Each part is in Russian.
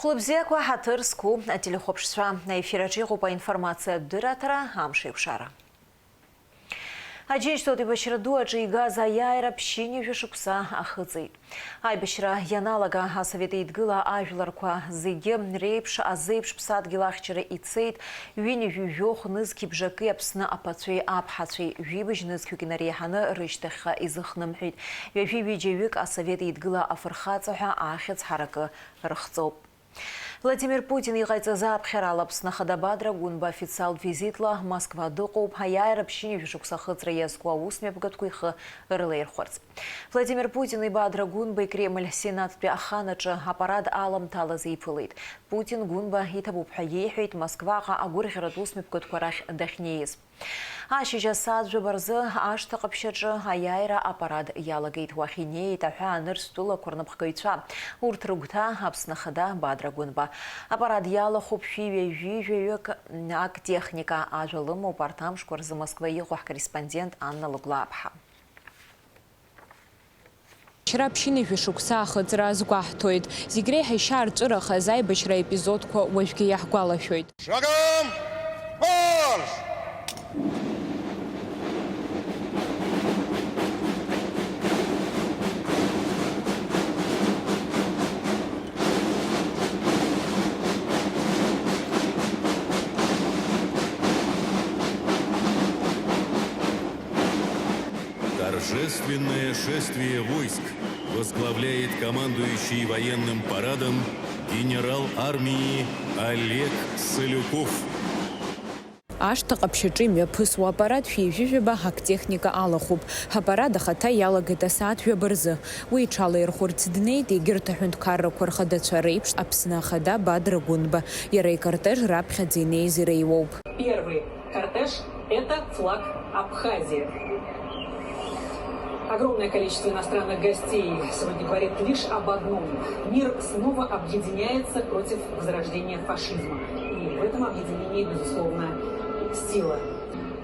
Хлопзеква хатырску телехопшества на эфире по информация дыратора Амши Пшара. Один что ты башира дуаджи газа яйра пщини вешукса ахыцей. Ай башира яналага асовета идгыла ажларква зиге рейпш азейпш псад гилахчера ицейт вини вювёх нызки бжаки апсна апацуй апхацуй вибж нызки кинарехана рыштаха изыхнымхит. Вяфи виджевик асовета идгыла афырхацуха ахец харака рхцоп. Владимир Путин и запхералапс на Хадабадра гунба официал визитла Москва докоп хаяйра пщини вишуксахыцра яскуа усме пгадкуйха рылейрхорц. Владимир Путин и Бадра гунба и Кремль сенат пиаханача аппарат алам тала заипылит. Путин гунба и табубха ехает Москваха агурхерат усме пгадкуарах дахнеез. Ашижа саджа барзы ашта қапшаджа аяйра аппарат ялагейт вахиней таха нырстула корнапхкайца. Уртругта апснахада Бадра гунба. Аппарат яла хопфиве вивевек ак техника ажалыму партам шкорзы Москвы ехуах корреспондент Анна Луглапха. Вчера общины вишукса хыцра згвахтоит. Зигрей хайшар цыра хазай башра эпизодку вальфки яхгуалашойт. Шагом! Марш! Торжественное шествие войск возглавляет командующий военным парадом генерал армии Олег Салюков. Ашта қапшаҿы мҩаԥысуа аппарат шәижәыжәаба актехника алахуп. Аппарат ахаҭа иалагеит асааҭ ҩабарзы. Уи иҽалаирхәырц днеит егьырҭ аҳәынҭқаррақәа рхадацәа реиԥш Аԥсны ахада Бадра гәынба. Иара икортеж раԥхьаӡа инеиз иреиуоуп. Первый кортеж – это флаг Абхазии. Огромное количество иностранных гостей сегодня говорит лишь об одном. Мир снова объединяется против возрождения фашизма. И в этом объединении, безусловно, сила.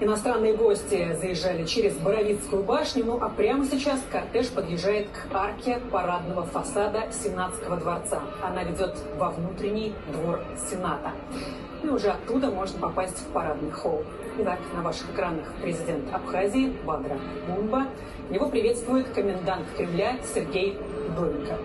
Иностранные гости заезжали через Боровицкую башню, ну а прямо сейчас кортеж подъезжает к арке парадного фасада Сенатского дворца. Она ведет во внутренний двор Сената. И уже оттуда можно попасть в парадный холл. Итак, на ваших экранах президент Абхазии Бадра Гунба. Его приветствует комендант Кремля Сергей Довенко.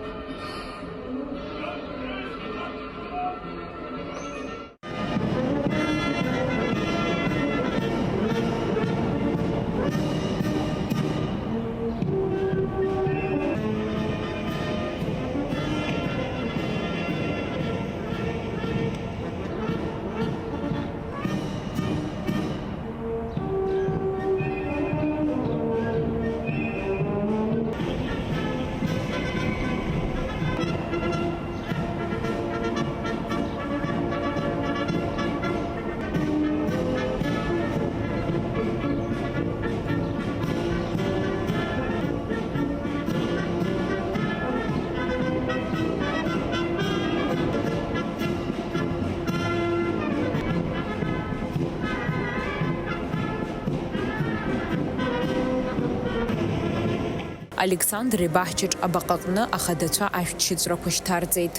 Александр Ибахчич абаҟаҟны ахадацәа ашәҭшьыҵәрақәа шьҭарҵеит.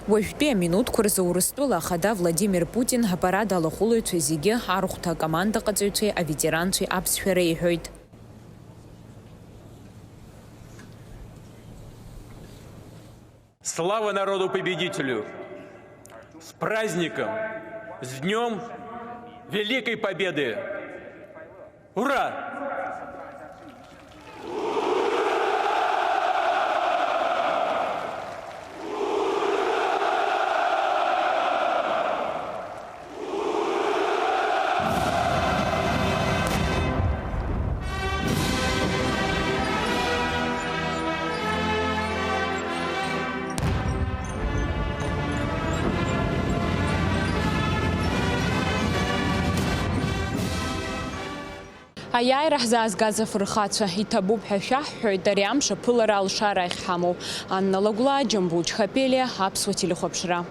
Уажәтәи аминутқәа рзы Урыстәыла ахада Владимир Путин апарад алахәылаҩцәа зегьы арахәҭа акомандаҟаҵаҩцәеи аветеранцәеи аԥсшәа реиҳәоит. Слава народу-победителю! С праздником! С Днем Великой Победы! Ура! Аиааира ҳзаазгаз афырхацәа иҭабуп ҳәа шәаҳҳәоит ари амш аԥылара алшара ахьҳамоу. Анна Лагәла, Џьамбул Чхапелиа, аԥсуа телехәаԥшра.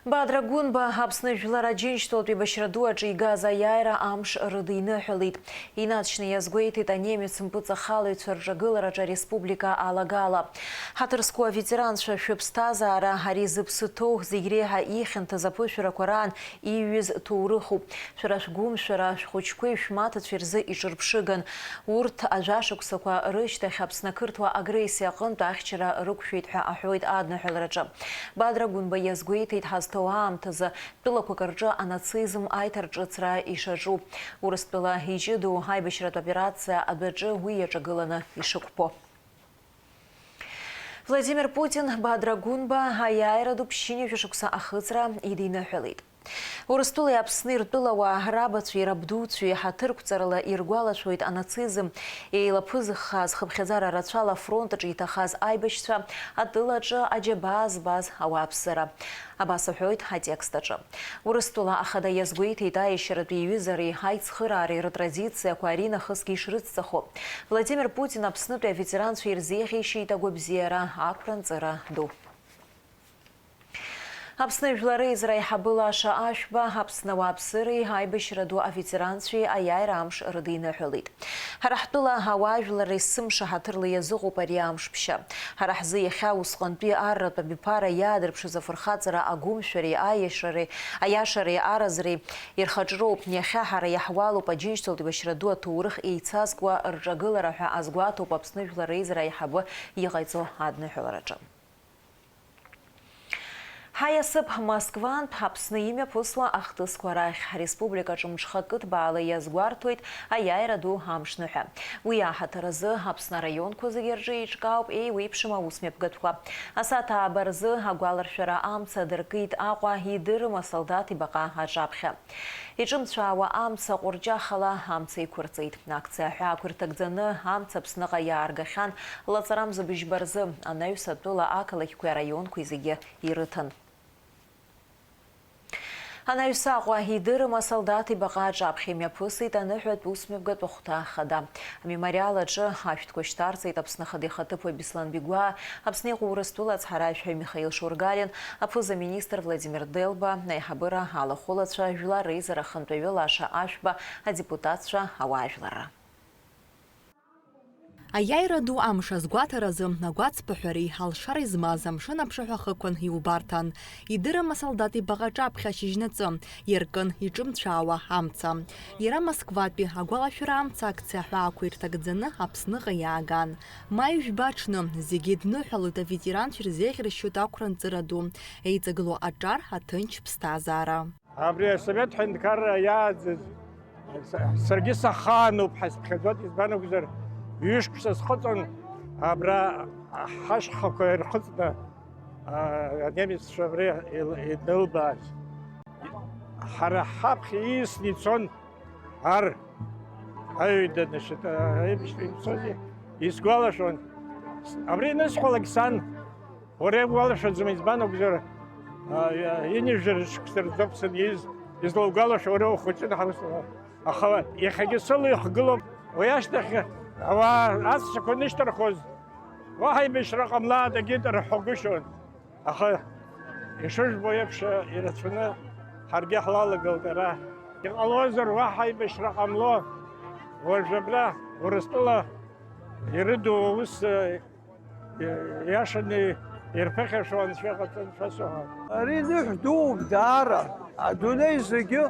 Бадра Гунба Аԥсны Жәлар Аџьынџьтәылатәи еибашьра ду аҿы игаз аиааира амш рыдиныҳәалеит. Инаҵшьны иазгәеиҭеит анемец мпыҵахалаҩцәа рҿагылараҿы ареспублика алагала. Ҳаҭыр зқәу аветеранцәа шәыԥсҭазаара ари зыԥсы ҭоу зегь реиҳа ихьанҭаз аԥышәарақәа раан иҩыз ҭоурыхуп. Шәара шәгәымшәара шәхәыҷқәеи шәмаҭацәеи рзы иҿырԥшыган. Урҭ ажәашықәсақәа рышьҭахь Аԥсны ақырҭуа агрессиа аҟынтә ахьчара рықәшәеит ҳәа аҳәоит адныҳәалараҿы. Бадра Гунба иазгәеиҭеит ҳазҭоу аамҭазы тәылақәак рҿы анацизм аиҭарҿыцра ишаҿу. Урыстәыла иҷыду аибашьратә операциа адәаҿы уи иаҿагыланы ишықәԥо. Владимир Путин Бадра Гунба аиааира ду ԥшьынҩажәа шықәса ахыҵра идиныҳәалеит. Урыстәылеи Аԥсни ртәылауаа рабацәеи рабдуцәеи ҳаҭырқәҵарала иргәалашәоит анацизм еилаԥызыххаз хыԥхьаӡара рацәала афронтаҿы иҭахаз аибашьцәа атылаҿы аџьабаа збаз ауааԥсыра. Абас аҳәоит атекст аҿы. Урыстәыла ахада иазгәеиҭеит аиашьаратәи иҩызареи аицхыраареи ртрадициақәа аринахысгьы ишрыцҵахо. Владимир Путин Аԥснытәи аветеранцәа ирзеиӷьеишьеит агәабзиара ақәра-нҵыра ду. Аԥсны Жәлар Реизара аиҳабы Лаша Ашәба Аԥсны ауааԥсыреи аибашьра ду аветеранцәеи аиааира амш рыдиныҳәалеит. Ҳара ҳтәыла ауаажәлари сымша ҳаҭырла иазыҟоуп ари амш ԥшьа. Ҳара ҳзы иахьа усҟантәи арратә абиԥара иаадырԥшыз афырхаҵара агәымшәареи аиашареи аразреи ирхаҿроуп. Иахьа ҳара иаҳуалуп Аџьынџьтәылатәи еибашьра ду аҭоурых еицазкуа рҿагылара ҳәа азгәаҭоуп Аԥсны Жәлар Реизара аиҳабы иҟаиҵо адныҳәалараҿы. Ҳаиасып Москвантә Аԥсны имҩаԥысуа ахҭысқәа рахь ҳреспубликаҿы мҽхакы ҭбаала иазгәарҭоит аиааира ду амшныҳәа. Уи аҳаҭыр азы Аԥсны араионқәа зегьы рҿы еиҿкаауп еиуеиԥшым аусмҩаԥгатәқәа. Асааҭ ааба рзы агәаларшәара амца дыркит Аҟәа идырым асолдат ибаҟа аҿаԥхьа. Иҿымцәаауа амца ҟәырҷахала амца иқәырҵеит. Акциа аҳәаақәа рҭагӡаны амца Аԥсныҟа иааргахьан лаҵара мзабыжьба рзы анаҩс атәыла ақалақьқәеи араионқәеи зегьы ирыҭан. Анаҩс Аҟәа идырым асолдат ибаҟа аҿаԥхьа имҩаԥысит аныҳәатә усмҩаԥгатә ахәҭа хада. Амемориал аҿы ашәҭқәа шьҭарҵеит Аԥсны Ахада ихаҭыԥуаҩ Беслан Бигәаа, Аԥсны иҟоу Урыстәыла ацҳаражәҳәаҩ Михаил Шургалин, аԥыза-министр Владимир Делба, аиҳабыра алахәылацәа, Жәлар Реизара ахантәаҩы Лаша Ашәба, адепутатцәа, ауаажәларра. Аиааира ду амш азгәаҭаразы агәацԥаҳәареи алшара измаз амшын аԥшаҳәа хықәан иубарҭан. Идырым асолдат ибаҟа аҿаԥхьа ашьыжьнаҵы иаркын иҿымцәаауа амца. Иара Москватәи агәалашәара амца акциа аҳәаақәа ирҭагӡаны Аԥсныҟа иааган. Маи жәба аҽны зегьы дныҳәалоит аветеранцәа ирзеиӷьрышьоит ақәра-нҵыра ду еиҵагылоу аҿар аҭынч ԥсҭазаара. Абри асовет ҳәынҭқарра иааӡаз саргьы сахаануп ҳазԥхьаӡоит, избан акәзар ҩышықәса схыҵын, абра ҳашьхақәа ирхыҵны анемеццәа абри инылбааз. Ҳара ҳаԥхьа иисны ицон ар аҩада исгәалашәон. Абри анысҳәалак сан, уара иугәалашәаӡом, избан акәзар инижәра шықәса рзоуп саниз, излаугәалашәо уара ухәыҷын ҳарусала. Аха иахьагьы сыла ихгылоуп, уи ашьҭахь ауаа аҵәцақәа нышьҭархоз, уаҳа аибашьра ҟамлааӡагьы рҳәагәышьон. Аха ишыжәбо еиԥш ирацәаны ҳаргьы ҳлалагылт ара. Иҟалозар уаҳа аибашьра ҟамло, уажә абра Урыстәыла ирыду аус иашаны ирԥыхьашәон шәыҟаҵан шәасуҳәон. Ари ныҳә дууп даара, адунеи зегьы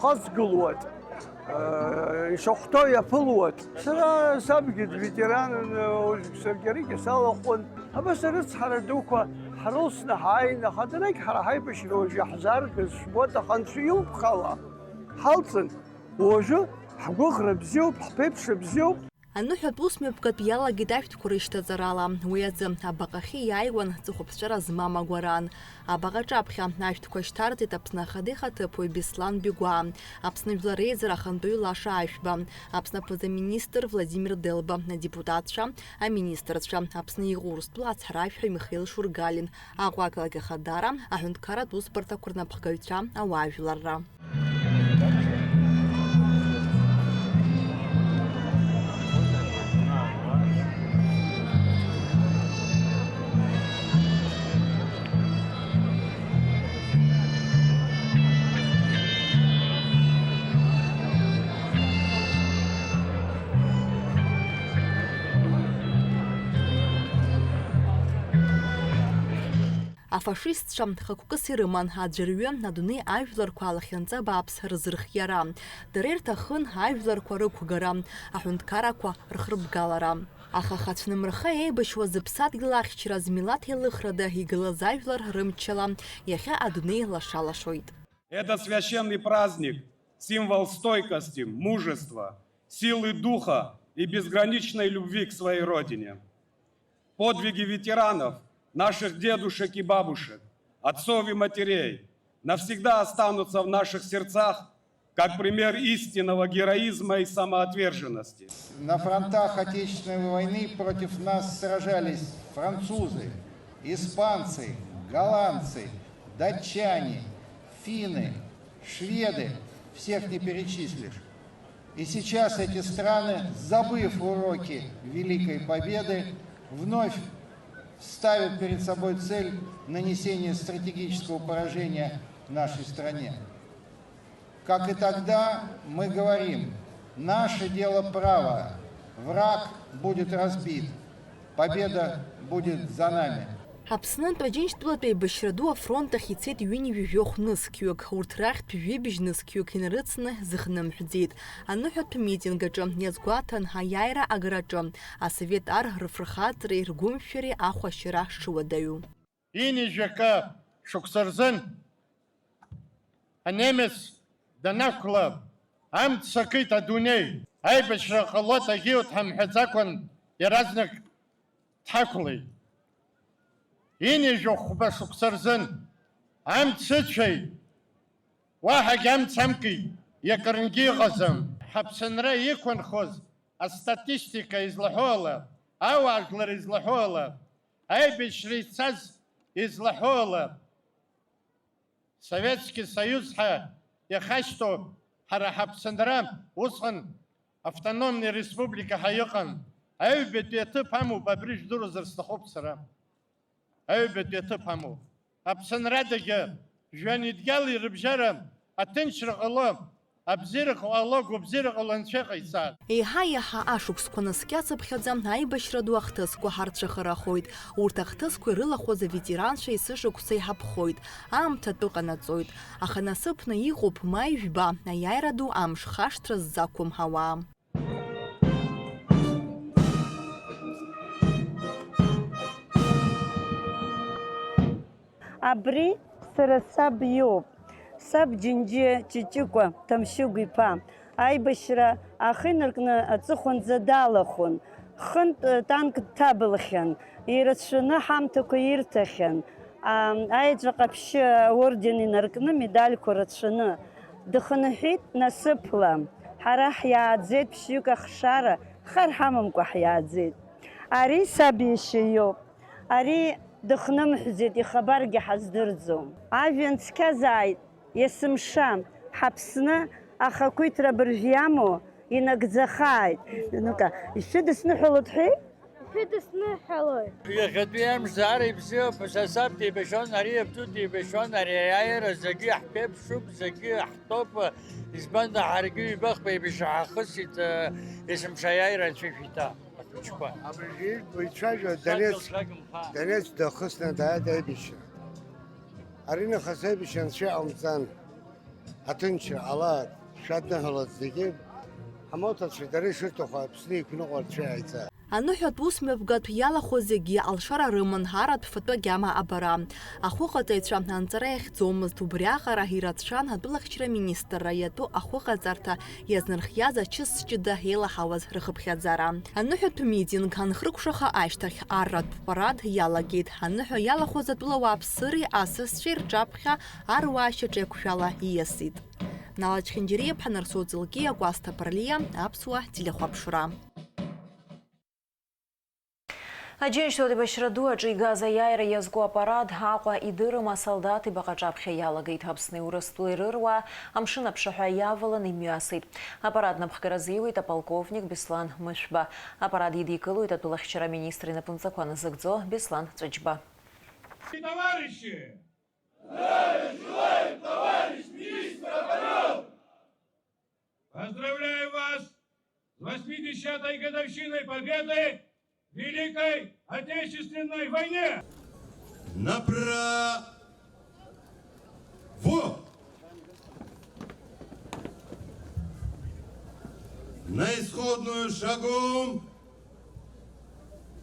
ҟазгылуеит, ишахәҭоу иаԥылуеит. Сара сабгьы ветеранын, саргьы аригьы салахәын. Абас арыцҳара дуқәа ҳрылсны ҳааин, аха адунеигь ҳара ҳаибашьра уажәы иаҳзааргаз жәбоит, аха анцәа илԥхала ҳалҵын. Уажәы ҳгәыӷра бзиоуп, ҳԥеиԥшра бзиоуп. Аныҳәатә усмҩаԥгатә иалагеит ашәҭқәа рышьҭаҵарала. Уи азы абаҟахьы иааиуан ҵыхәаԥҵәара змам агәаран. Абаҟаҿаԥхьа ашәҭқәа шьҭарҵеит Аԥсны ахадеихаҭыԥуаҩ Беслан Бигәа, Аԥсны Жәлар Реизара ахантәаҩ Лаша Ашәба, Аԥсны аԥыза-министр Владимир Делба, адепутатцәа, аминистрцәа, Аԥсны иҟәырстәыла ацҳаражәҳәаҩ Михаил Шургалин, Аҟәа ақалақь Ахадара, аҳәынҭқарратә усбарҭақәа рнапхгаҩцәа, ауаажәларра. Афашистцәа хықәкыс ирыман аӡәырҩы адунеи ажәларқәа алахьынҵа бааԥс рзырхиара. Дара ирҭахын ажәларқәа рықәгара, аҳәынҭқаррақәа рхырбгалара. Аха ахацәнымырха еибашьуаз зыԥсадгьыл ахьчара змилаҭ еилыхрада игылаз ажәлар рымчала иахьа адунеи лаша-лашоит. Это священный праздник, символ стойкости, мужества, силы духа и безграничной любви к своей родине. Подвиги ветеранов, наших дедушек и бабушек, отцов и матерей навсегда останутся в наших сердцах как пример истинного героизма и самоотверженности. На фронтах Отечественной войны против нас сражались французы, испанцы, голландцы, датчане, финны, шведы, всех не перечислишь. И сейчас эти страны, забыв уроки Великой Победы, вновь ставят перед собой цель нанесения стратегического поражения нашей стране. Как и тогда, мы говорим, наше дело право, враг будет разбит, победа будет за нами. Аԥснынтә аџьынџьтәылатә еибашьра ду афронт ахь ицеит ҩынҩажәа хәнысқьҩык, урҭ рахьтә ҩыбжь нысқьҩык инарыцны зыхнымҳәӡеит. Аныҳәатә митинг аҿы иазгәаҭан аиааира агараҿы асовет ар рыфырхаҵреи ргәымшәареи ахәашьара шуадаҩу. Инижәакы шықәса рзын анемец данақәла амц сакит адунеи, аибашьра ҟалот агьиу дҳамҳәаӡакәан иаразнак дҳақәлеит. Инижәа хәба шықәса рзын амц ыцәеит, уаҳагь амц амкит, иакырнгьы иҟаӡам. Ҳаԥсынра иқәынхоз астатистика излаҳәо ала, ауаажәлар излаҳәо ала, аибашьра ицаз излаҳәо ала, Советский Союз ҳәа иахашьҭоу ҳара ҳаԥсынра усҟан автономный республика ҳәа иҟан. Аҩбатәи аҭыԥ амоуп, абри жәдыруазар сҭахуп сара. Аҩбатәи аҭыԥ амоуп. Аԥсынрадагьы жәҩанидгьали рыбжьара аҭынчра ҟало, абзиара ҟало, гәабзиара ҟало анцәа иҟаиҵар. Еиҳа-еиҳа ашықәсқәа наскьацыԥхьаӡа аибашьра ду ахҭысқәа ҳарцәахарахоит. Урҭ ахҭысқәа ирылахәыз аветеранцәа есышықәса иҳаԥхоит. Аамҭатәы ҟанаҵоит. Аха насыԥны иҟоуп ма ижәба, аиааира ду амш хашҭра ззақәымҳауа. Абри сара саб иоуп. Саб Џьынџьы Ҷыҷыкәа Ҭамшьыгә-иԥа аибашьра ахы-инаркны аҵыхәанӡа далахәын. Хынтә танк дҭабылхьан, ирацәаны ҳамҭақәа ирҭахьан. Аеҵәа ҟаԥшьы аорден инаркны медальқәа рацәаны. Дыхынҳәит насыԥла. Ҳара ҳиааӡеит ԥшьҩык ахшара, хар ҳамамкәа ҳиааӡеит. Ари саб иашьа иоуп. Ари дыхнымҳәӡеит, ихабаргьы ҳаздырӡом. Ажәҩан цқьазааит, есымша, ҳаԥсны ахақәиҭра быржә иамоу инагӡахааит. Ишәыдысныҳәалоит ҳәеи? Ишәыдысныҳәалоит. Иахьатәи амш даара ибзиоуп, сасаб дибашьуан, ари абду дибашьуан, ари аиааира зегьы ҳԥеиԥшуп, зегьы ҳтәоуп. Избанда ҳаргьы ҩбахп еибашьра ҳахысит, есымша аиааира анцәа ишәиҭа. Абрижир бычажа Донец дахысна дайбиши. Арина хасайбишан шаамзан атынча ала шадна халатзиги хамотачи даришурто хапсни куногор чайца. Аныҳәатә усмҩаԥгатә иалахәыз зегьы алшара рыман аратә фатәы агьама абара. Ахәыҟаҵаҩцәа анҵара иахьӡомызт, убри аҟара ирацәан атәылахьчара министрра иатәу ахәыҟаҵарҭа иазнырхиаз ачыс ҷыда еилаҳауаз рхыԥхьаӡара. Аныҳәатә митинг анхрыкәшаха ашьҭахь аратә парад иалагеит. Аныҳәа иалахәыз атәыла ауааԥсыреи асасцәеи рҿаԥхьа аруаа шьаҿа еиқәшәала ииасит. Нала Чхиндириев, Нарсу Ӡылки, Агәасҭа Парлиа, Аԥсуа телехәаԥшра. Аџьынџьтәылатә еибашьра ду аҿы игаз аиааира иазку аппарат Аҟәа идырым асолдат ибаҟаҿаԥхьа иалагеит. Аԥсни Урыстәылеи рыруаа амшын аԥшаҳәа иавалан имҩасит. Аппарат напхгаразы иуеит аполковник Беслан Мышәба. Аппарат идикылоит атәылахьчара министр инапынҵақәа назыгӡо Беслан Ҵәыџьба. Товарищи! Желаем, товарищ министр обороны! Поздравляю вас с 80-й годовщиной победы в Великой Отечественной войне! Направо! На исходную шагом!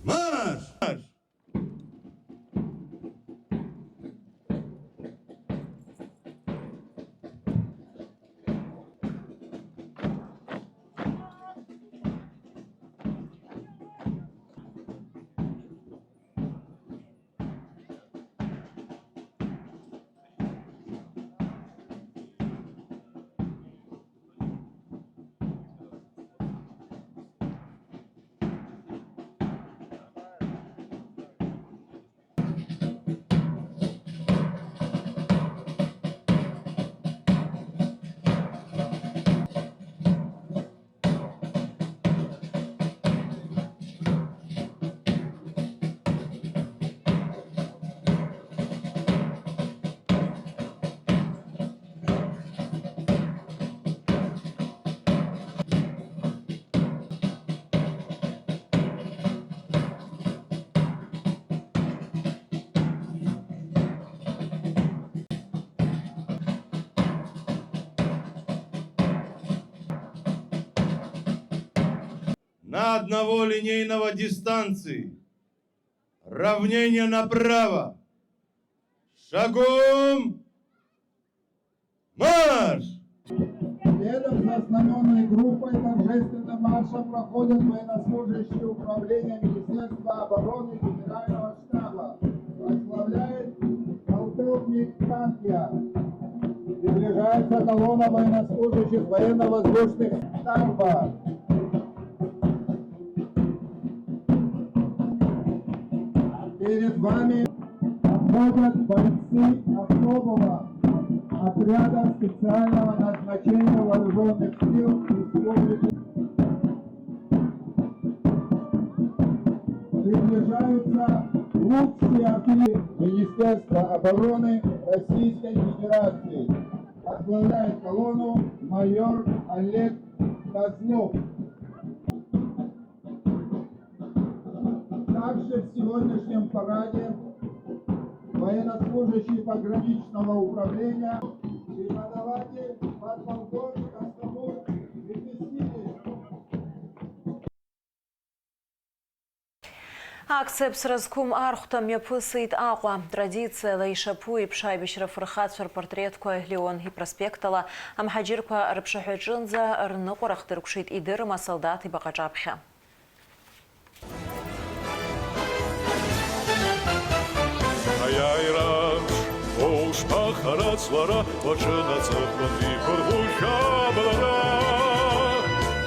Марш! На одного линейного дистанции. Равнение направо. Шагом. Марш! Следом за знаменной группой торжественным маршем проходят военнослужащие управления Министерства обороны Генерального штаба. Возглавляет полковник Танкия. Приближается колонна военнослужащих военно-воздушных штаба. Перед вами проходят бойцы особого отряда специального назначения вооруженных сил республики. Приближаются лучшие офицеры Министерства обороны Российской Федерации. Возглавляет колонну майор Олег Козлов. Также в сегодняшнем параде военнослужащий пограничного управления преподаватель подполковник Астамур Витесили. Акция ԥсразқәым архәҭа мҩаԥысит Аҟәа. Традициала ишаԥу еиԥш аибашьра фырхацәа рпортреҭқәа Леон ипроспектала амҳаџьырқәа рыԥшаҳәа аҿынӡа рныҟәара хдыркәшеит идырым асолдат ибаҟаҿаԥхьа. Аиааира ушԥахарацлара уаҿынаҵыхәан иқәырӷәышәабалара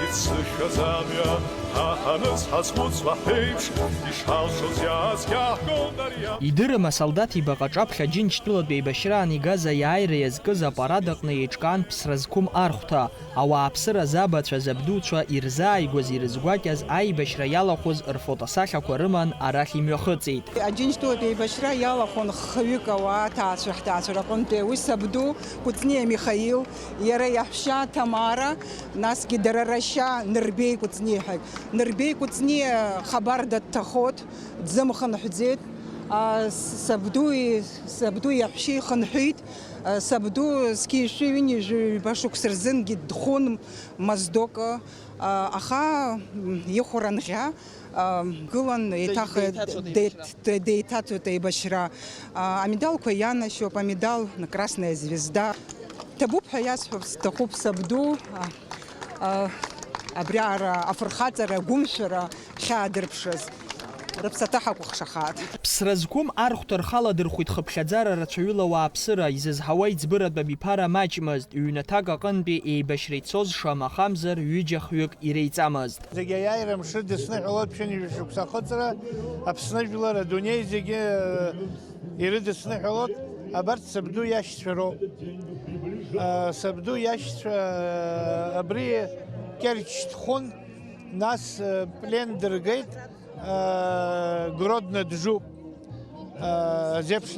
ицышәаз амҩа ҳаҳаныц ҳазхәыцуа ҳеиԥш ишҳалшоз иааскьаҳгон ариа. Идырым асолдат ибаҟаҿаԥхьа Аџьынџьтәылатә еибашьраан игаз аиааира иазкыз апарад аҟны еиҿкаан ԥсразқәым архәҭа. Ауааԥсыра забацәа забдуцәа ирзааигәаз ирызгәакьаз аибашьра иалахәыз рфотосахьақәа рыман арахь имҩахыҵит. Аџьынџьтәылатә еибашьра иалахәын хҩык ауаа ҭаацәа рҟынтәи уи сабду Кәыҵниа Михаил, иара иаҳәшьа Тамара, насгьы дара рашьа Нырбеи Кәыҵниаҳәа. Нырбей куцни хабар даттахот дзамхан худзет сабду яхши ханхит сабду скишивини ж башук срзен гидхон маздока аха ехуранга гулан итах дейтату тейбашра амидал кояна еще помидал на красная звезда табуб хаясов стахуб сабду абриара афрхатара гумшара хадырпшаз рыԥсаҭаҳақәа хшахаат. Ԥсра зқәым архәҭа рхаладырхәит хыԥхьаӡара рацәаҩыла уааԥсыра, изызҳауа иӡбыратәы биԥара маҷмызт, ҩнаҭак аҟынтәи еибашьра ицоз шамахамзар ҩыџьа-хҩык иреиҵамызт. Зегьы аиааира мшы дысныҳәалоит ԥшьынҩажәа шықәса ахыҵра, Аԥсны жәлар адунеи зегьы ирыдысныҳәалоит, абарҭ сабду иашьцәа роуп. Сабду иашьцәа абри Керчь дхәын, нас плен дыргеит, Гродно джуб, зепш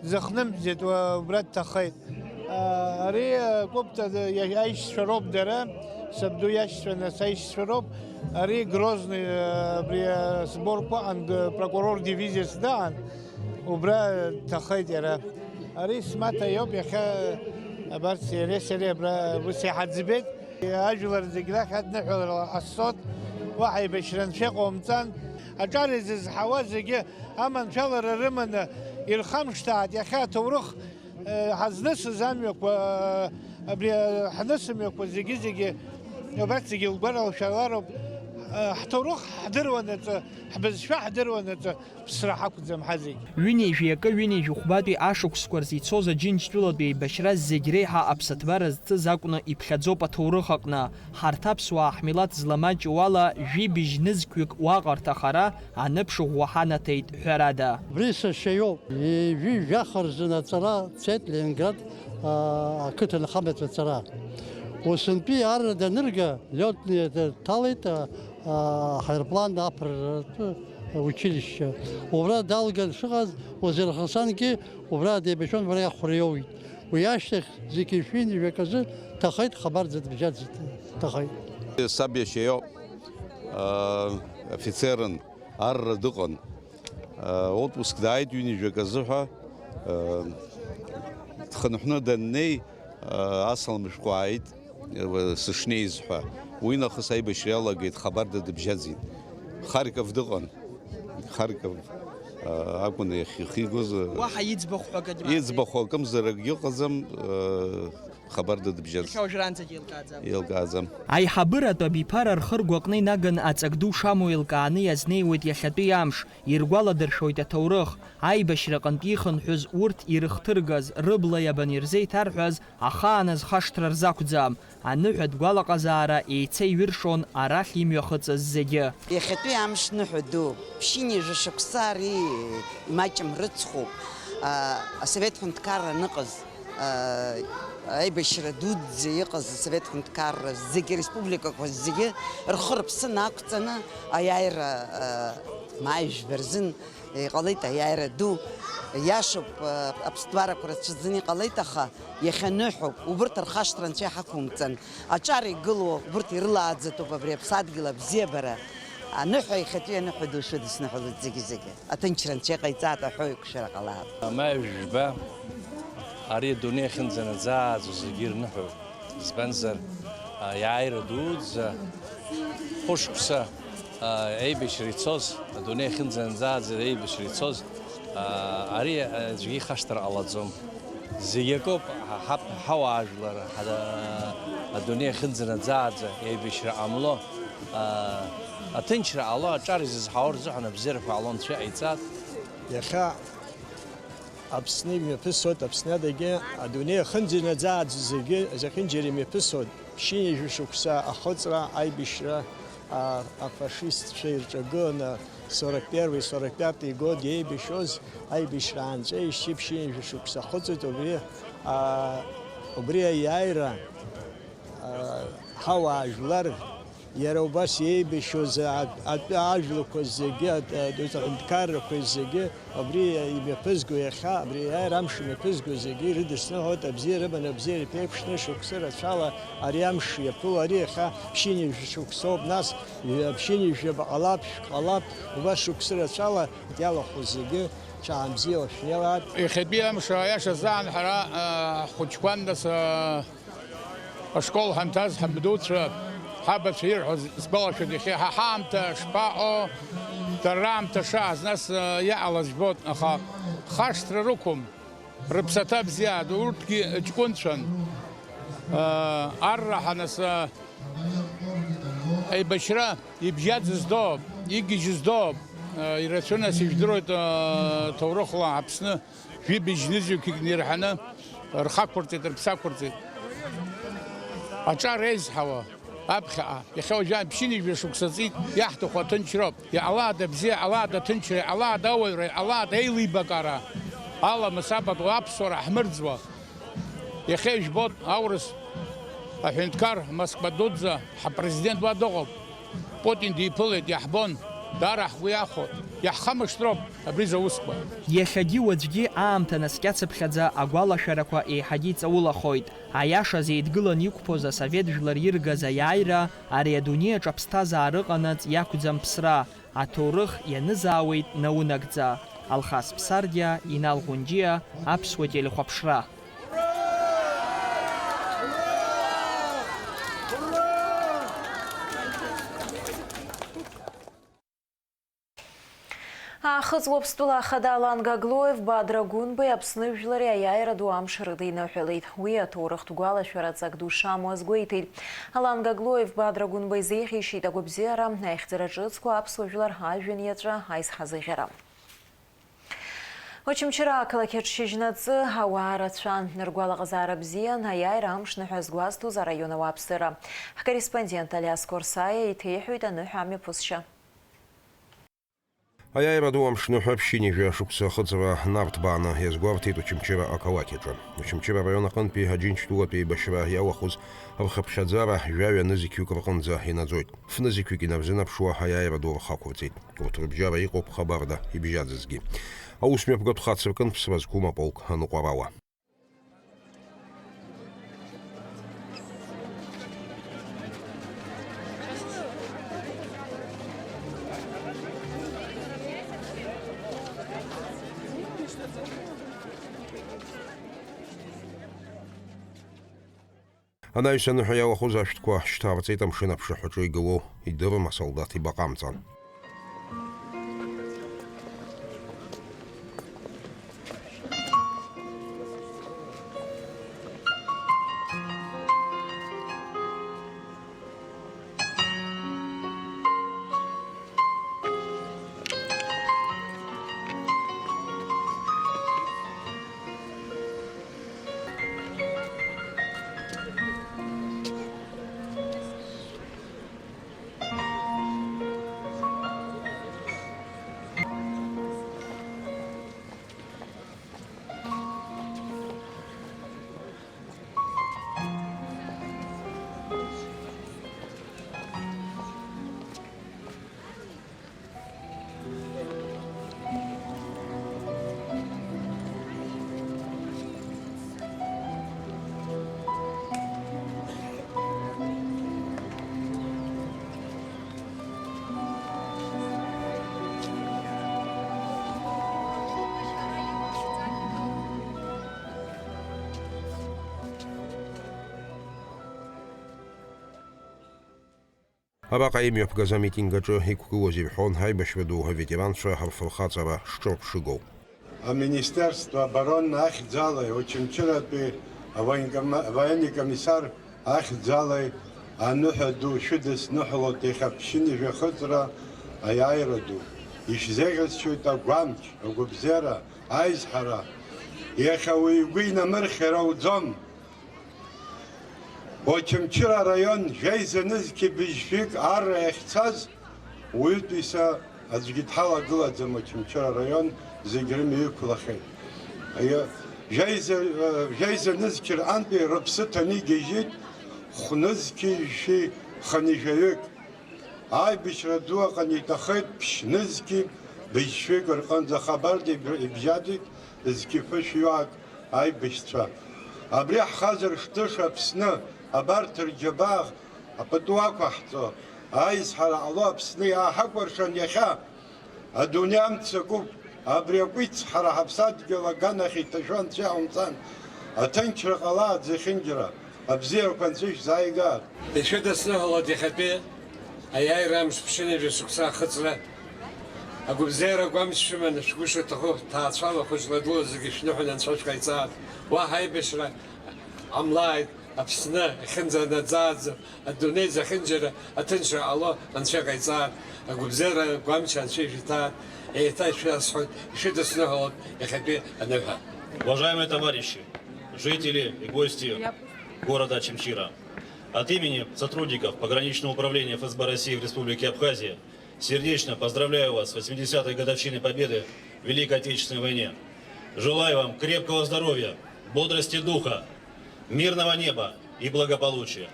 захнымзет брат тахайт. Ари копта яиш шароб дара, сабду яиш на саиш шароб. Ари Грозный при сборку анд прокурор дивизии сдан, убра тахайт яра. Ари смата йоб яха абарт серия бра высихадзбет. Ажулар зиграх адна хулар ассот, вахай бешран шеқомтан. أجاري زز حوازجي أما إن شاء الله رمنا الخمسة يا تورخ حزنس زاميك وابري حنسميك وزجي وبتسجي البرا وشغارب حتورخ حدرونة حبز شو حدرونة بصراحة كنت زم حزي. ويني فيك ويني في خباتي عاشق سكورزي تصوز جنش تولد ببشرة زجريها أبسط برز تزاقنا إبخزوبة تورخنا حرتاب سوا حملات زلماج ولا جي بجنزكوك واقر تخرا عنبشو وحانا تيت حرادا. بريس الشيوب يجي جاخر زنا ترى تسيت لينغراد كتل خمت ترى. وسنبي عرض نرجع لوتني تاليت حيربلان أبر училище. وبرا دالجل شغز وزير خصانكي وبرا دي بشون برا خريوي. وياشتخ زكي فين وكذا تخيط خبر زد بجد تخيط. سبي شيء офицерен ардуган. отпуск дает юни وكذا خنحنا دني أصلا مش قاعد سشنيز حا وين خصاي بشيالله قيت خبر ده بجزين خاركف دغن خاركف أكون يخي جوز واحد يذبح حقا يذبح كم زرق يقزم خبر ده بجز يلقازم أي حبرة بيبار الخرج وقني نجن أتأكدو شامو يلقاني أزني وديشتو يامش يرجع درشوية تورخ أي بشرقن تيخن حز ورت يرخترجز ربلا يبنير زي ترحز أخانز خشتر زاكوزام عنوحد قال قزارة يتسي ورشون أراخ يميخت الزجا يختو يامش نحدو بشيني جشكساري ماجم رتخو أسبت كنت كار نقز أي بشرة دود زي قص سبت كنت كار زي ريسبوبليكا كوزي الخرب سنة كتنا أيار معيش برزن قليت أيار دو ياشوب أبستوارا كرة شزني قليت خا يخنحو وبرت الخاشترن شيء حكومتن أشاري قلوا برت يرلا عزتو ببريب صاد قلا بزيبرة نحوي ختي نحو دوش دس نحو زيجي أتنشرن شيء قيتات حوي كشرق الله ما يجبه أري الدنيا خنزن زاز وزجير نحو زبنزر يعير دودز خوش بسا أي بشريتوز الدنيا خنزن زاز أي بشريتوز أري جي خشتر على زوم زيكوب حب حواجلر هذا الدنيا خنزن زاز أي بشر عمله أتنشر الله جارز حور زحنا بزرف علون شيء عيتات يخا أبسني ميبسود أبسنا دقيقة الدنيا خنزنا زاد زيجي إذا خنجري ميبسود شيء يشوكسا أخذرا أي بشرة فاشيست شيء جانا 41-45 год ей бишоз أي بشرة عن شيء شيء يشوكسا خذت أبريا يايرا هوا جلر иара убас еибашьоз атәы ажәлақәа зегьы аҳәынҭқаррақәа зегьы абри имҩаԥызго иахьа абри аиара амш имҩаԥызго зегьы ирыдысныҳәоит абзиа рыманы абзиа иԥеиԥшны шықәсы рацәала ари амш иаԥыло ари иахьа ԥшьынҩажәа шықәсоуп, нас ԥшьынҩажәа ҟалап, шәҟалап, убас шықәсы рацәала иалахәу зегьы ҽаанбзиала шәнеилаат. Иахьатәи амш аиаша азаан ҳара ҳхәыҷқәан нас ашкол ҳамҭаз ҳабдуцәа ҳабацәа ирҳәоз сгәалашәоит иахьа ҳаамҭа шԥаҟоу, дара раамҭа шааз, нас иаҟалаз жәбоит, аха хашҭра рықәым, рыԥсаҭа бзиа, урҭгьы ҷкәынцәан. Арраҳа нас аибашьра ибжьаӡыз доуп, игьежьыз доуп. Ирацәаны ижәдыруеит ҭоурыхла Аԥсны жәибжь-нызҩақәак нирҳаны рхақәырҵеит, рыԥсақәырҵеит. Аҿар еизҳауа аԥхьаҟа иахьа уажәы ԥшьынҩажәа шықәса ҵит, иаҳҭаху аҭынчроуп. Иҟалаат абзиа, иҟалаат аҭынчра, иҟалаат ауаҩра, иҟалаат аилибакара, аламыс апату аԥсуара ҳмырӡуа. Иахьа ижәбоит аурыс аҳәынҭқар Москва дуӡӡа ҳапрезидент уа дыҟоуп. Путин диԥылеит, иаҳбон. Дара ҳгәы иахәоит, иаҳхамышҭроуп абри заусқәа. Иахьагьы уаҵәгьы аамҭа наскьацыԥхьаӡа агәалашәарақәа еиҳагьы иҵаулахоит. Аиашаз еидгылан иқәԥоз асовет жәлар иргаз аиааира ари адунеиаҿ аԥсҭазаара ыҟанаҵ иақәӡам ԥсра, аҭоурых ианызаауеит наунагӡа. Алхас Ԥсардиа, Инал Ӷәынџьиа, Аԥсуа телехәаԥшра. Ахыҵуаԥстәыла ахада Алан Гаглоев Бадра Гәынбеи Аԥсны жәлари аиааира ду амш рыдинаҳәалеит. Уи аҭоурыхтә гәалашәара ҵак ду шамоу азгәеиҭеит. Алан Гаглоев Бадра Гәынбеи зеиӷьишьеит агәабзиара аихьӡара ҿыцқәа аԥсуа жәлар ажәҩан иаҵәа аизҳазыӷьара. Очамчыра ақалақь аҿшьыжьнаҵы ауаа рацәан, ргәалаҟазаара бзиан аиааира амшны ҳәа згәазҭоз араион ауааԥсыра. Ҳкорреспондент Алиас Корсаиа иҭеиҳәоит аныҳәа амҩаԥысшьа. Аиааира ду амшныҳәа ԥшьынҩажәа шықәса ахыҵра нарҭбааны иазгәарҭеит Очамчыра ақалақь аҿы. Очамчыра араион аҟынтәи аџьынџьтәылатәи еибашьра иалахәыз рхыԥхьаӡара жәаҩа нызқьҩык рҟынӡа инаӡоит. Фнызқьҩык инарзынарԥшуа аиааира ду рхақәырҵеит. Урҭ рыбжьара иҟоуп Хабарда ибжьаӡызгьы. Аусмҩаԥгатә хацыркын ԥсра зқәым аполк аныҟәарауа. Анаҩс аныҳәа иалахәыз ашәҭқәа шьҭарҵеит амшын аԥшаҳәаҿы игылоу идырым асолдаҭ ибаҟамҵан. Араҟа имҩаԥгаз амитинг аҿы иқәгылоз ирҳәон ҳаибашьра ду аветеранцәа ҳарфырхаҵара шҿырԥшыгоу. Аминистерство обороны ахьӡала Очамчыратәи авоенный комиссар ахьӡала аныҳәа ду шәыдысныҳәалоит иахьа ԥшьынҩажәа ахыҵра аиааира ду. Ишәзеӷьасшьоит агәамч, агәабзиара, аизҳара. Иахьа уи игәы инамырхьыр ауӡом. Очамчыра араион жәеизанызқьи быжьшәик арра иахьцаз уаҩытәыҩса аӡәгьы дҳалагылаӡам Очамчыра араион зегь рымҩа иқәлахьеит. Жәеизанызқьи рҟантәи рыԥсы ҭаны игьежьит хәнызқьи жәшәи ханижәаҩык аибашьра ду аҟны иҭахеит ԥшьнызқьи быжьшәык рҟынӡа хабарда ибжьадит зқьы-фы шәҩак аибашьцәа. Абри ҳхазар шҭыша Аԥсны абарҭ рџьабаа апату ақәаҳҵо аизҳара ҟало Аԥсны иааҳакәыршан иахьа адунеи амцакуп. Абри акәиц ҳара ҳаԥсадгьыл аганахь иҭашәо анцәа иаумҵан. Аҭынчра ҟалааит зехьынџьара, абзиарақәа анцәа ишәзааигааит. Ишәыдысныҳәалоит иахьатәи аиааира амш ԥшьынҩажәа шықәса ахыҵра. Агәабзиара гәамч шәыманы шәгәы шаҭаху ҭаацәала хәыҷла дула зегьы шәныҳәаны анцәа шәҟаиҵааит. Уаҳа аибашьра ҟамлааит, Аԥсны ихьынӡанаӡааӡа, адунеи зехьынџьара аҭынчра ҟало анцәа иҟаиҵааит. Агәабзиара гәамч анцәа ишәиҭааит. Уважаемые товарищи, жители и гости города Чимчира, от имени сотрудников пограничного управления ФСБ России в Республике Абхазия сердечно поздравляю вас с 80-й годовщиной победы в Великой Отечественной войне. Желаю вам крепкого здоровья, бодрости духа, мирного неба и благополучия.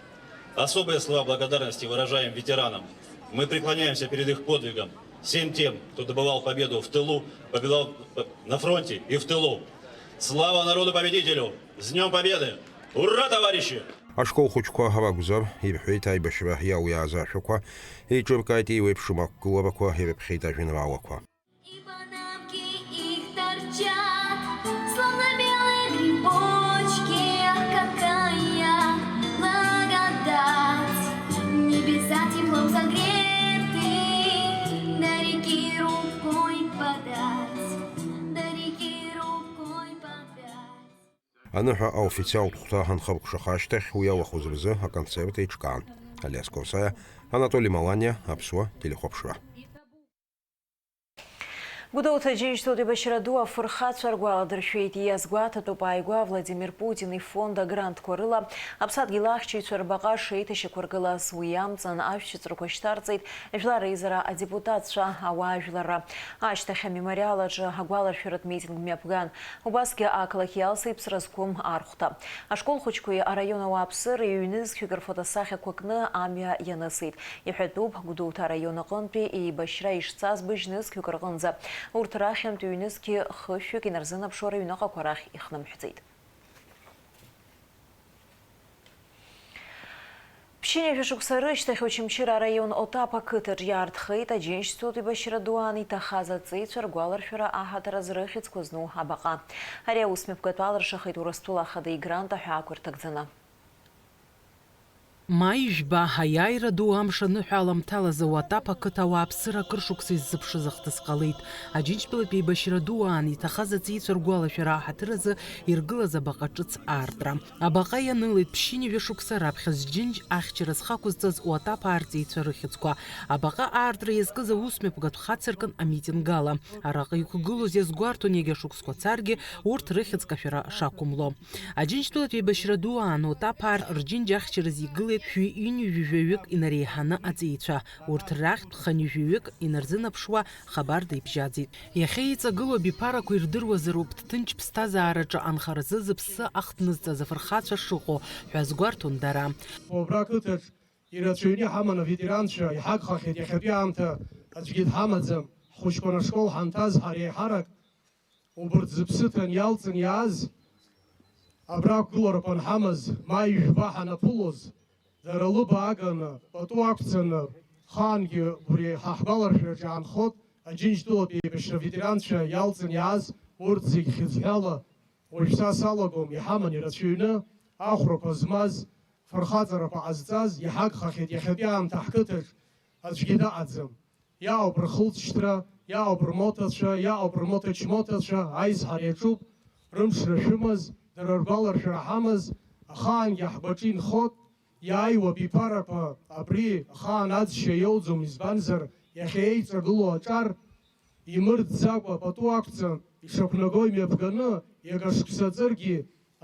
Особые слова благодарности выражаем ветеранам. Мы преклоняемся перед их подвигом. Всем тем, кто добывал победу в тылу, победил на фронте и в тылу. Слава народу-победителю! С Днем Победы! Ура, товарищи! Ашкол хучква хавагузар, ибхейт аибашьра иауиаазашәақәа, еиҿыркааит еиуеиԥшым ибхеит ажәеинраалақәа. Аныҳәа аофициалтә хәҭа ҳанхыркәшаха ашьҭахь уи иалахәыз рзы аконцерт еиҿкаан. Алиас Корсаиа, Анатолий Маланиа, Аԥсуа телехәаԥшра. Гәдоуҭа Аџьынџьтәылатәи еибашьра ду афырхацәа ргәаладыршәеит. Иазгәаҭатәуп ааигәа Владимир Путин ифонд агрантқәа рыла аԥсадгьыл ахьчаҩцәа рбаҟа шеиҭашьақәыргылаз уи амҵан ашәҭыҵрақәа шьҭарҵеит ажәлар еизара адепутатцәа ауаажәларра. Ашьҭахь амемориал аҿы агәаларшәаратә митинг мҩаԥган. Убасгьы ақалақь иалса иԥсра зқәым архәҭа. Ашкол хәыҷқәеи араион ауааԥсыра ҩ-нызқьҩык рфотосахьақәа кны амҩа ианысит. Иҳәатәуп Гәдоуҭа араион аҟынтәи еибашьра ишцаз быжь-нызқьҩык рҟынӡа. Урҭ рахьынтә ҩ-нызқьи хышәҩык инарзынапшуа рыҩныҟақәа рахь ихнымҳәӡеит. Ԥшьынҩажәа шықәса рышьҭахь Очамчыра араион Отап ақыҭаҿ иаартхеит Аџьынџьтәылатәи еибашьра дуан иҭахаз аҵеицәа ргәаларшәара аҳаҭыраз рыхьӡқәа зну абаҟа. Ари аус мҩаԥгатәы алыршахеит Урыстәыла ахадеи грант аҳәаақәа рҭагӡаны. Маи жәба аиааира ду амш аныҳәа аламҭалаз Отап ақыҭа ауааԥсыра акыр шықәса иззыԥшыз ахҭыс ҟалеит. Аџьынџьтәылатәи еибашьра дуан иҭахаз аҵеицәа ргәалашәара аҳаҭыразы иргылаз абаҟа ҿыц аартра. Абаҟа ианылеит ԥшьынҩажәа шықәса раԥхьа Зџьынџь ахьчара зхақәызҵаз Отап аарҵеицәа рыхьӡқәа. Абаҟа аартра иазкыз аус мҩаԥгатә хацыркын амитинг ала. Араҟа иқәгылоз иазгәарҭон егьа шықәсқәа царгьы урҭ рыхьӡ кашәара шақәымло. Аџьынџьтәылатәи еибашьра дуан Отап аар Рџьынџь ахьчараз игылеит шәи-ҩынҩажәаҩык инареиҳаны аҵеицәа. Урҭ рахьтә ханҩажәаҩык инарзынапшуа хабарда ибжьаӡит. Иахьа иҵагылоу абиԥарақәа ирдыруазароуп ҭынч ԥсҭазаараҿы анхаразы зыԥсы ахҭнызҵаз афырхацәа шыҟоу ҳәа азгәарҭон дара. Убра ақыҭаҿ ирацәаҩны иҳаман аветеранцәа иҳагхахьеит иахьатәи аамҭа аӡәгьы дҳамаӡам. Ҳхәыҷқәа ашкол ҳанҭаз ҳара еиҳарак убырҭ зыԥсы ҭан иалҵын иааз абра ақәгыларақәа анҳамаз маи жәба ҳанаԥылоз дара лыба аганы пату ақәҵаны хаангьы убри ҳаҳгәаларшәараҿы иаанхот Аџьынџьтәылатәи еибашьра ветеранцәа иалҵын иааз урҭ зегь хьыӡҳәала уажә са салагом иҳаман ирацәаҩны ахәрақәа змаз фырхаҵарақәа ҟазҵаз иҳагхахьеит иахьатәи аамҭа ҳқыҭаҿ аӡәгьы даҟаӡам. Иаауп рхылҵшьҭра, иаауп рмотацәа, иаауп рмотачмотацәа аизҳара иаҿуп рымшра шәымаз, дара ргәаларшәара ҳамаз, ахаангьы ҳгәаҿы инхот. Иааиуа абиԥарақәа абри ахаан аӡшьа иоуӡом, избанзар иахьа еиҵагылоу аҿар имырӡӡакәа пату ақәҵан ишақәнаго имҩаԥганы иагашықәсаҵыргьы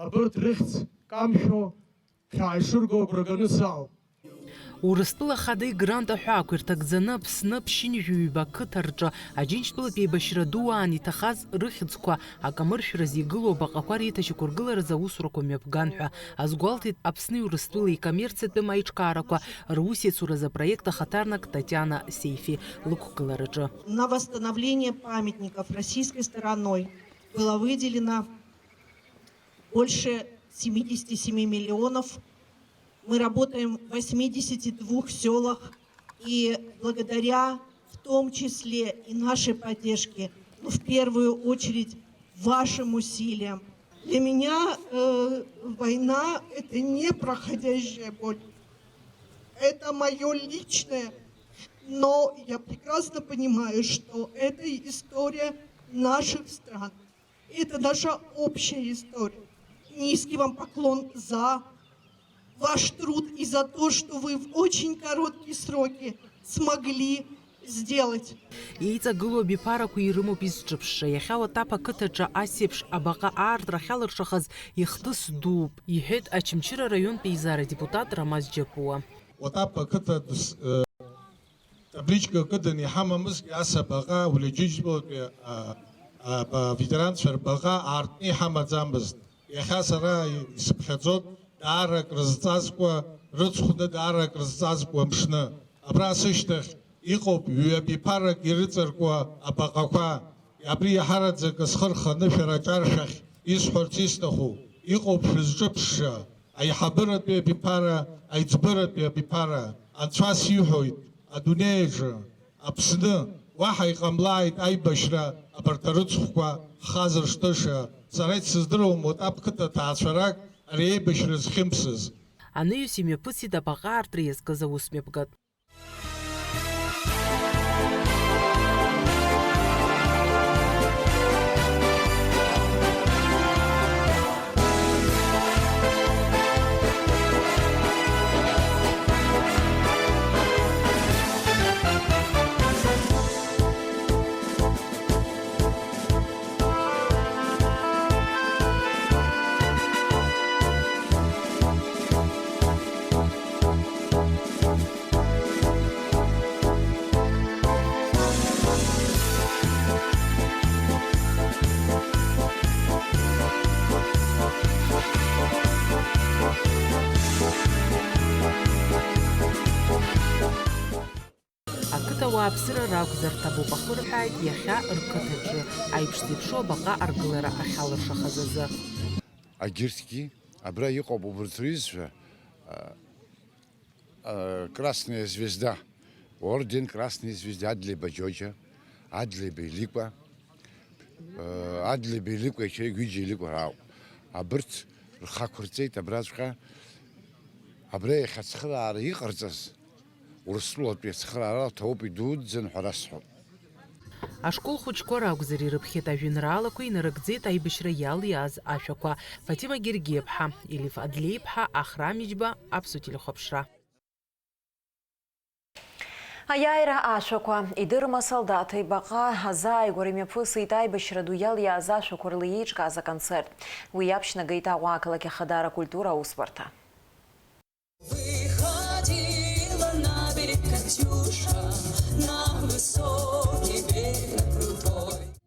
абырҭ рыхьӡ камшәо ԥхьаҟа ишырго агәра ганы саауп. Урыстәыла Ахадеи грант аҳәаақәа ирҭагӡаны Аԥсны аԥшьынҩажәаҩба ақыҭаҿы Аџьынџьтәылатәи еибашьра дуаан иҭахаз рыхьӡқәа акамыршәразы игылоу абаҟақәа реиҭашьақәыргыларазы аусурақәа мҩаԥган ҳәа азгәалҭеит Аԥсни Урыстәылеи икоммерциатәым аиҿкаарақәа русеицуразы апроект ахаҭарнак Татьяна Сейфи лықәгылараҿы. На восстановление памятников российской стороной было выделено больше 77 миллионов. Мы работаем в 82 селах, и благодаря в том числе и нашей поддержке, но в первую очередь вашим усилиям. Для меня война – это не проходящая боль. Это мое личное, но я прекрасно понимаю, что это история наших стран. Это наша общая история. Низкий вам поклон за ваш труд и за то, что вы в очень короткие сроки смогли сделать. Иеиҵагылоу абиԥарақәа ирымоуп изҿыԥшша. Иахьа Отаԥ ақыҭаҿы асеиԥш абаҟа аартра ахьалыршахаз ихҭыс дууп, иҳәеит Очамчыра араионтә еизара депутат Рамаз Џьапуа. Отаԥ ақыҭа табличка кыдын иҳамамызгьы ас абаҟа Уалеџьынџьтәылатәи аветеранцәа рбаҟа аартны иҳамаӡамызт. Иахьа сара исыԥхьаӡоит даара крызҵазкуа, рыцхәны даара крызҵазкуа мшны. Абра сышьҭахь иҟоуп ҩ-абиԥарак ирыҵаркуа абаҟақәа. Абри иаҳараӡак схы рханы шәара аҿаршәахь исҳәарц исҭаху. Иҟоуп шәызҿыԥшша аиҳабыратәи абиԥара, аиҵбыратәи абиԥара. Анцәа сиҳәоит, адунеиаҿы, Аԥсны, уаҳа иҟамлааит аибашьра абарҭ арыцхәқәа хазыр шҭыша. Сара исыздыруам Отаԥ қыҭа ҭаацәарак ари аибашьра зхьымԥсыз. Аныҩс имҩаԥысит абаҟа аартра иазкыз аусмҩаԥгатә. Ақыҭауааԥсыра ракәзар ҭабуп ахырҳәааит иахьа рқыҭаҿы аиԥш зеиԥшу абаҟа аргылара ахьалыршахаз азы. Агьырҭгьы абра иҟоуп убарҭ рҩызцәа Красная звезда, орден Красной звезды, Адлеиба Џьоџьа, Адлеиба Иликәа, Адлеиба Иликәа ичарагь ҩыџьа Иликәа раауп. Абырҭ рхақәырҵеит абраҵәҟьа, абра иахьа ацхыраара иҟарҵаз Урыстәылатәи ацхыраара ҭоуп идуӡӡан ҳәа расҳәоит. Ашкол хәыҷқәа ракәзар ирыԥхьеит ажәеинраалақәа, инарыгӡеит аибашьра иалиааз ашәақәа. Фатима Гергиеԥҳа, Елиф Адлеиԥҳа, Ахрамиџьба, Аԥсуа телехәаԥшра. Аиааира ашәақәа идырма асолдат ибаҟа азааигәара имҩаԥысит аибашьра ду иалиааз ашәақәа рыла еиҿкааз аконцерт. Уи иаԥшьнагеит ауаа ақалақь Ахадара акультура аусбарҭа.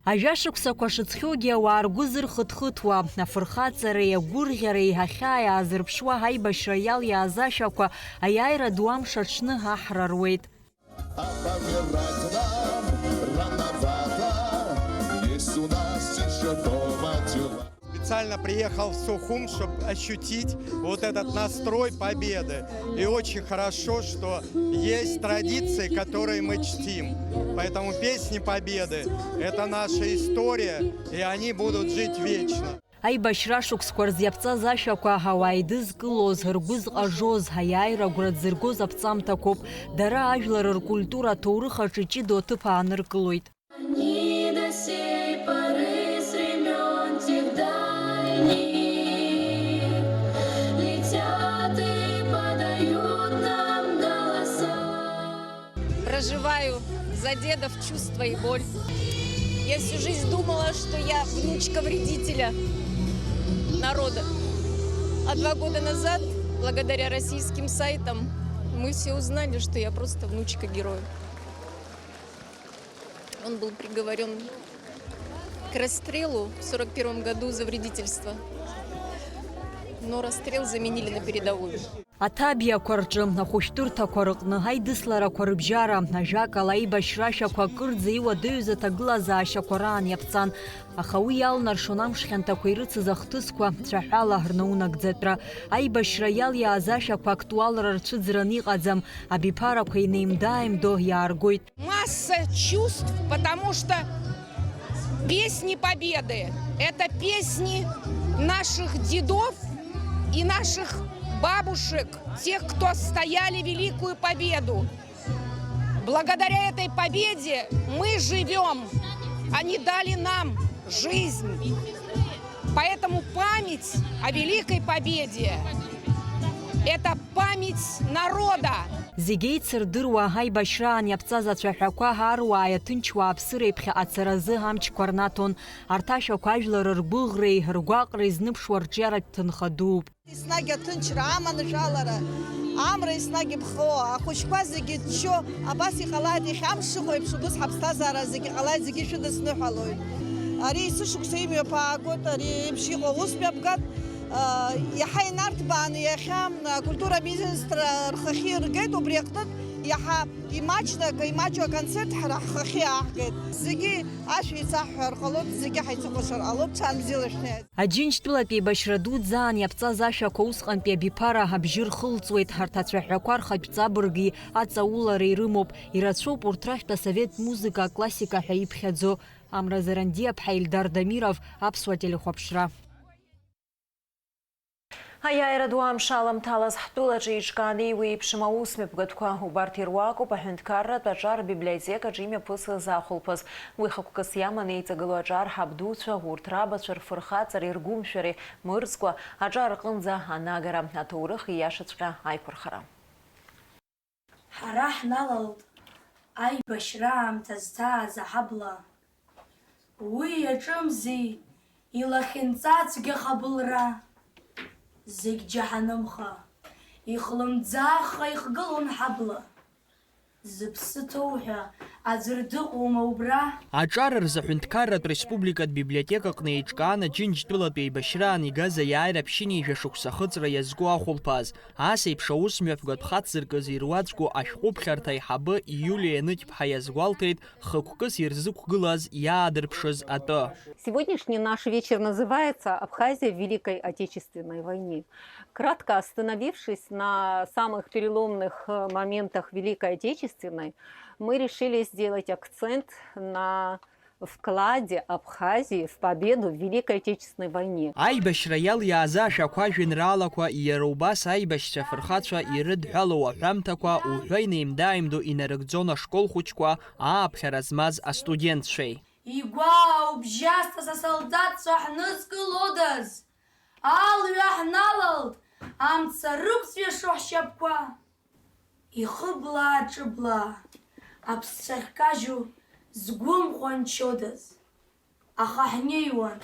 Ажәашықәсақәа шыцхьоугьы ауаа ргәы зырхыҭхыҭуа, афырхаҵареи агәырӷьареи иҳахьаа иаазырԥшуа аибашьра иалиааз ашәақәа аиааира ду амш аҽны ҳаҳраруеит. Специально приехал в Сухум, чтобы ощутить вот этот настрой победы. И очень хорошо, что есть традиции, которые мы чтим. Поэтому песни победы – это наша история, и они будут жить вечно. Аибашьра шықәсқәа рзиаԥҵаз ашәақәа ҳауаа идызкылоз, ргәы зҟажоз, аиааира агәра дзыргоз аԥҵамҭақәоуп. Дара ажәлар ркультура аҭоурых аҿы ҷыдоу аҭыԥ ааныркылоит. Проживаю за дедов чувства и боль. Я всю жизнь думала, что я внучка вредителя народа. А 2 года назад, благодаря российским сайтам, мы все узнали, что я просто внучка героя. Он был приговорен к расстрелу в 1941 году за вредительство. Но расстрел заменили на передовую. Аҭабиақәа рҿы, ахәышәтәырҭақәа рҟны, аидысларақәа рыбжьара, ажәакала аибашьрашьақәа акырӡа иуадаҩыз аҭагылазаашьақәа раан иаԥҵан. Аха уи иалнаршон амш хьанҭақәа ирыцыз ахҭысқәа цәаҳәала рнаунагӡатәра. Аибашьра иалиааз ашәақәа актуалра рцәыӡраны иҟаӡам, абиԥарақәа инеимда-ааимдо иааргоит. Масса чувств, потому что песни Победы – это песни наших дедов и наших бабушек, тех, кто отстояли Великую Победу. Благодаря этой победе мы живем. Они дали нам жизнь. Поэтому память о Великой Победе – это память народа. Зегьы еицырдыруа аибашьраан иаԥҵаз ацәаҳәақәа ҳааруаа иаҭынчуа аԥсыра иԥхьаҟа царазы амчқәа рнаҭон. Арҭ ашәақәа ажәлар ргәыӷреи ргәаҟреи зныԥшуа рҿиаратә ҭынха дууп. Еснагь аҭынчра, аманажәалара, амра еснагь иԥхо, ахәыҷқәа зегьы ччо, абас иҟалааит, иахьа амш шыҟоу еиԥш убыс ҳаԥсҭазаара зегьы ҟалааит, зегьы шәыдысныҳәалоит. Ари сышықәса имҩаԥаагоит, ари еиԥш иҟоу ус мҩаԥгат. Иаҳа инарҭбааны иахьа акультура министр рхахьы иргеит, убри аҟнытә иаҳа имаҷу аконцерт ҳара ҳхахьы аҳгеит. Зегьы ашәа еицаҳҳәар ҟалоит, зегьы ҳаицыҟәашар ҟалоит, ҽаан бзиала шәнеит. Аџьынџьтәылатәи еибашьра дуӡӡаан иаԥҵаз ашәақәа усҟантәи абиԥара абжьы рхылҵуеит. Ҳарҭ ацәаҳәақәа рхатә ҵабырги аҵаулареи рымоуп. Ирацәоуп урҭ рахьтә асовет музыка, аклассика ҳәа иԥхьаӡо. Амраза Рандиаԥҳа, Ильдар Дамиров, Аԥсуа телехәаԥшра. Аиааира ду амш аламҭалаз ҳтәылаҿы еиҿкааны еиуеиԥшым аусмҩаԥгатәқәа убарҭ ируакуп аҳәынҭқарратә аҿар абиблиотекаҿы имҩаԥысыз ахәылԥаз. Уи хықәкыс иаманы еиҵагылоу аҿар ҳабдуцәа, урҭ рабацәа рфырхаҵареи ргәымшәареи мырӡкәа аҿар аҟынӡа анагара, аҭоурых ииашаҵәҟьа аиқәырхара. Ҳара ҳналалт аибашьра аамҭа зҭааз аҳабла. Уи иаҿымзи илахьынҵа цәгьа хабылра. Зегь џьаҳанымха, ихлымӡааха ихгылон ҳабла. Зыԥсы ҭоу ҳәа аӡәыр дыҟоума убра? Аҿар рзы аҳәынҭқарратә республикатә библиотекаҟны еиҿкаан Аџьынџьтәылатәи еибашьраан игаз аиааира ԥшьынҩажәа жәашықәса ахыҵра иазку ахәылԥаз. Ас еиԥш аусмҩаԥгатә хацзыркыз ируаӡәку ашәҟәыԥхьарҭа аиҳабы Иулиа Ныҷԥҳа иазгәалҭеит хықәкыс ирзықәгылаз иаадырԥшыз атәы. Сегодняшний наш вечер называется «Абхазия в Великой Отечественной войне». Кратко остановившись на самых переломных моментах Великой Отечественной, мы решили сделать акцент на вкладе Абхазии в победу в Великой Отечественной войне. Аибашьра иалиааз ашәақәа ажәеинраалақәа иара убас аибашьцәа фырхацәа ирыдҳәалоу аҳәамҭақәа уҳәа инеимда-ааимдо инарыгӡон ашкол хәыҷқәа ааԥхьара змаз астудентцәеи. Игәаау бжьасҭаз асолдатцәа ҳнызкылодаз, алҩа ҳналалт амца рықәҵәиашо ҳшьапқәа. Ихыблаа-ҿыблаа, аԥсцәа ахькажьу згәымҟәанчодаз, аха ҳнеиуан,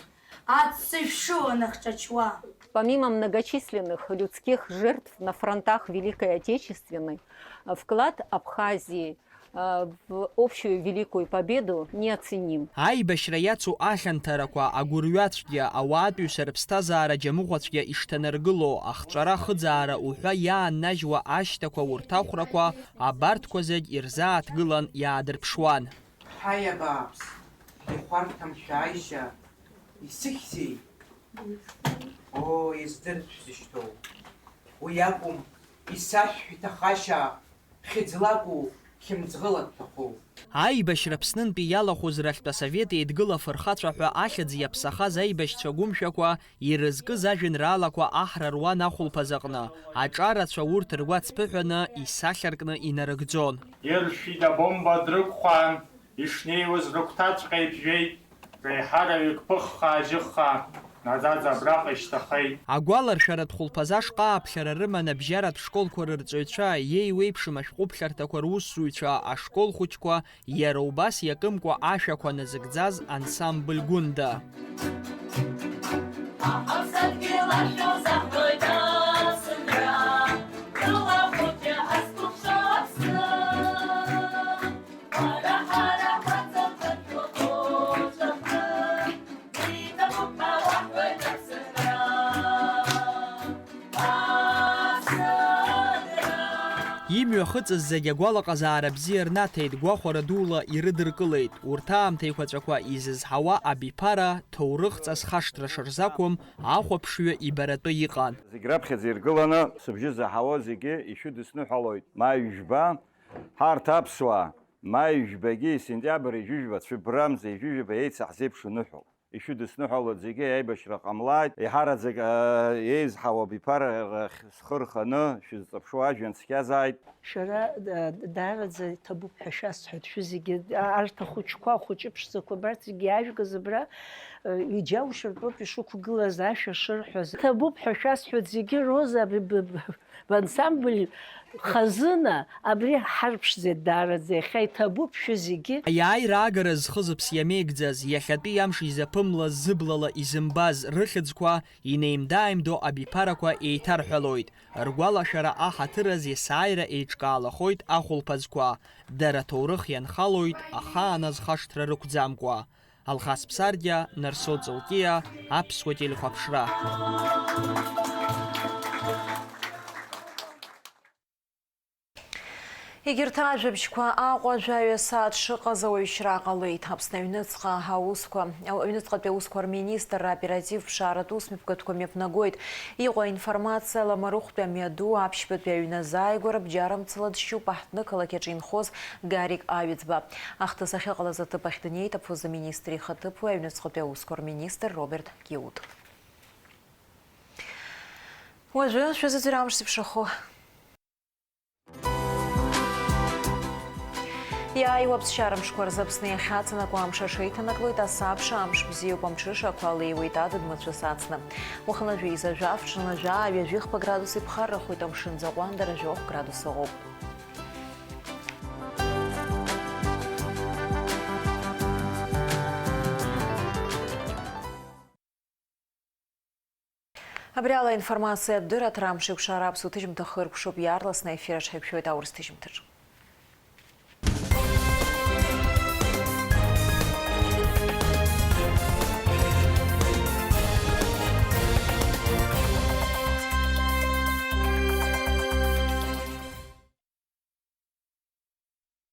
аццышә шылан ахҿачуа. Помимо многочисленных людских жертв на фронтах Великой Отечественной, вклад Абхазии в общую великую победу неоценим. Аибашьра иацу ахьанҭарақәа, агәырҩацәгьа, ауаатәыҩса рыԥсҭазаара џьамыӷәацәгьа ишҭанаргыло, ахҵәара хыӡаара уҳәа иааннажьуа ашьҭақәа урҭ ахәрақәа, абарҭқәа зегь ирзааҭгылан иаадырԥшуан. Ҳаи абааԥс, ихәарҭам шәааишьа, исыхьзеи? Издырт шәзышьҭоу. Уи акәым, исашәҳә иҭахашьа, хьыӡлакәу, хьымӡӷыла дҭахоу. Аибашьра Аԥснынтәи иалахәыз рахьтә асовет еидгыла фырхацәа ҳәа ахьӡ иаԥсахаз аибашьцәа гәымшәақәа ирызкыз ажәеинраалақәа аҳра руан ахәылԥаз аҟны. Аҿарацәа урҭ ргәац ԥыҳәаны исахьаркны инарыгӡон. Иршәит абомба дрықәхәан, ишнеиуаз рыгәҭаҵәҟьа иԥжәеит, реиҳараҩык ԥыххаа-жьыххаа. Агәаларшәаратә хәылԥаз ашҟа ааԥхьара рыман абжьаратә школқәа рырҵаҩцәа, иеиуеиԥшым ашәҟәыԥхьарҭақәа русзуҩцәа, ашкол хәыҷқәа, иара убас иакымкәа ашәақәа назыгӡаз ансамбль гәында. Имҩахыҵыз зегьы агәалаҟазаара бзиа рнаҭеит, гәахәара дула ирыдыркылеит. Урҭ аамҭа еиқәаҵәақәа изызҳауа абиԥара ҭоурыхҵас хашҭра шырзақәым ахәаԥшҩы ибаратәы иҟан. Зегь раԥхьаӡа иргыланы сыбжьы заҳауа зегьы ишәыдысныҳәалоит. Маи-жәба, ҳарҭ аԥсуаа, маи-жәбагьы сентиабр ижәижәба, цәыббрамза ижәижәба еицаҳзеиԥшныҳәоуп. Ишәыдысныҳәало зегьы аибашьра ҟамлааит. Иҳараӡак еизҳауа абиԥара схы рханы шәызҵаԥшуа ажәҩан цқьазааит. Шәара даараӡа иҭабуп ҳәа шәасҳәоит, шәзегьы арҭ ахәыҷқәа, ахәыҷы ԥшӡақәа абарҭ зегьы иаажәгаз абра иџьаушьартәуп ишықәгылаз ашәа шырҳәаз. Иҭабуп ҳәа шәасҳәоит, зегьы роза бансамбль хазына абри ҳарԥшӡеит даараӡа, иахьа иҭабуп шәзегьы. Аиааира агара зхызыԥс иамеигӡаз, иахьатәи амш изаԥымлаз зыблала изымбаз рыхьӡқәа инеимда-ааимдо абиԥарақәа еиҭарҳәалоит. Ргәалашәара аҳаҭыраз есааира еиҿкаалахоит ахәылԥазқәа. Дара ҭоурых ианхалоит ахаан азхашҭра рықәӡамкәа. Алхас Ԥсардиа, Нарсо Ҵылкиа, Аԥсуа телехәаԥшра. Егьырҭ ажәабжьқәа Аҟәажәаҩ асааҭ шыҟаз ауаҩшьра ҟалеит. Аԥсны аҩныҵҟатәи аусқәа рминистр аоперативтә ԥшааратә усмҩаԥгатәқәа мҩаԥнагоит. Иҟоу аинформациа Ламарыхәтәи амҩаду аԥшьбатәи аҩназааигәара бџьарымцала дшьуп аҳҭны қалақь аҿы инхоз Гарик Аҩӡба. Ахҭыс ахьыҟалаз аҭыԥ ахь днеит аԥыза-министр ихаҭыԥуаҩ аҩныҵҟатәи аусқәа рминистр Роберт Киут. Уажәы шәазыӡырҩ амш зыԥшахо. Иааиуа аԥсшьара мшқәа рзы Аԥсны иахьацанакуа амш аҽеиҭанаклоит, асабша амш бзиоуп, амҽышақәа алеиуеит адыд-мацәыс ацны. Уахынажәы изажәа, фҽынажәа, ҩажәихԥа градус иԥхаррахоит, амшын заҟәандара жәохә градус ыҟоуп. Абри ала информациа дыратра амш еиқәшара аԥсуа ҭыжьымҭа хыркәшоуп, иаарласны аефир аҿы ҳаиқәшәоит аурыс ҭыжьымҭаҿы.